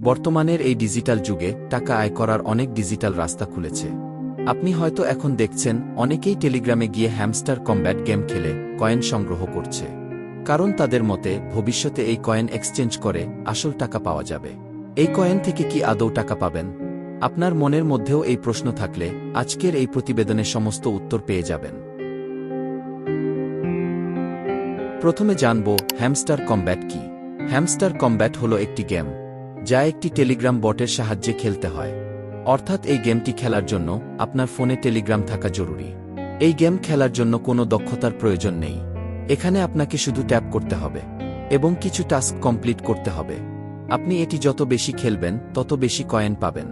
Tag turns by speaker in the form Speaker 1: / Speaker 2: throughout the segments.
Speaker 1: বর্তমানের এই ডিজিটাল যুগে টাকা আয় করার অনেক ডিজিটাল রাস্তা খুলেছে। আপনি হয়তো এখন দেখছেন অনেকেই টেলিগ্রামে গিয়ে হ্যামস্টার কমব্যাট গেম খেলে কয়েন সংগ্রহ করছে। কারণ তাদের মতে ভবিষ্যতে এই কয়েন এক্সচেঞ্জ করে আসল টাকা পাওয়া যাবে। এই কয়েন থেকে কি আদৌ টাকা পাবেন? আপনার মনের মধ্যেও এই প্রশ্ন থাকলে আজকের এই প্রতিবেদনে সমস্ত উত্তর পেয়ে যাবেন। প্রথমে জানব হ্যামস্টার কমব্যাট কি। হ্যামস্টার কমব্যাট হলো একটি গেম যা একটি টেলিগ্রাম বটের সাহায্যে খেলতে হয়। অর্থাৎ এই গেমটি খেলার জন্য আপনার ফোনে টেলিগ্রাম থাকা জরুরি। এই গেম খেলার জন্য কোনো দক্ষতার প্রয়োজন নেই। এখানে আপনাকে শুধু ট্যাপ করতে হবে এবং কিছু টাস্ক কমপ্লিট করতে হবে। আপনি এটি যত বেশি খেলবেন তত বেশি কয়েন পাবেন।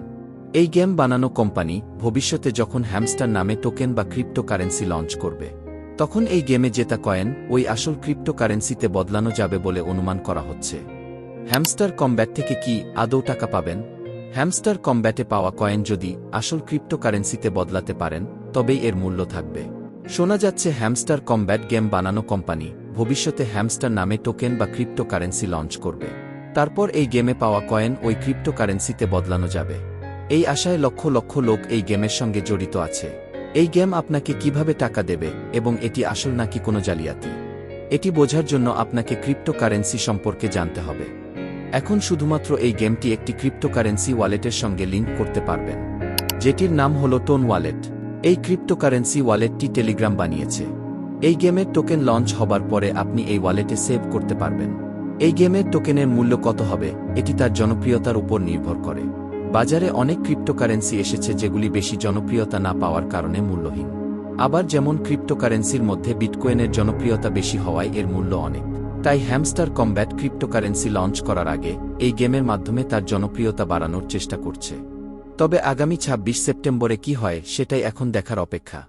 Speaker 1: এই গেম বানানো কোম্পানি ভবিষ্যতে যখন হ্যামস্টার নামে টোকেন বা ক্রিপ্টোকারেন্সি লঞ্চ করবে, তখন এই গেমে জেতা কয়েন ওই আসল ক্রিপ্টোকারেন্সিতে বদলানো যাবে বলে অনুমান করা হচ্ছে। হ্যামস্টার কমব্যাট থেকে কি আদৌ টাকা পাবেন? হ্যামস্টার কমব্যাটে পাওয়া কয়েন যদি আসল ক্রিপ্টোকারেন্সিতে বদলাতে পারেন তবেই এর মূল্য থাকবে। শোনা যাচ্ছে হ্যামস্টার কমব্যাট গেম বানানো কোম্পানি ভবিষ্যতে হ্যামস্টার নামে টোকেন বা ক্রিপ্টোকারেন্সি লঞ্চ করবে। তারপর এই গেমে পাওয়া কয়েন ওই ক্রিপ্টোকারেন্সিতে বদলানো যাবে। এই আশায় লক্ষ লক্ষ লোক এই গেমের সঙ্গে জড়িত আছে। এই গেম আপনাকে কিভাবে টাকা দেবে এবং এটি আসল নাকি কোনো জালিয়াতি, এটি বোঝার জন্য আপনাকে ক্রিপ্টোকারেন্সি সম্পর্কে জানতে হবে। এখন শুধুমাত্র এই গেমটি একটি ক্রিপ্টোকারেন্সি ওয়ালেটের সঙ্গে লিঙ্ক করতে পারবেন, যেটির নাম হল টোন ওয়ালেট। এই ক্রিপ্টোকারেন্সি ওয়ালেটটি টেলিগ্রাম বানিয়েছে। এই গেমের টোকেন লঞ্চ হবার পরে আপনি এই ওয়ালেটে সেভ করতে পারবেন। এই গেমের টোকেনের মূল্য কত হবে এটি তার জনপ্রিয়তার উপর নির্ভর করে। বাজারে অনেক ক্রিপ্টোকারেন্সি এসেছে যেগুলি বেশি জনপ্রিয়তা না পাওয়ার কারণে মূল্যহীন। আবার যেমন ক্রিপ্টোকারেন্সির মধ্যে বিটকয়েনের জনপ্রিয়তা বেশি হওয়ায় এর মূল্য অনেক। তাই হ্যামস্টার কমব্যাট ক্রিপ্টোকারেন্সি লঞ্চ করার আগে এই গেমের মাধ্যমে তার জনপ্রিয়তা বাড়ানোর চেষ্টা করছে। তবে আগামী ২৬ সেপ্টেম্বরে কি হয় সেটাই এখন দেখার অপেক্ষা।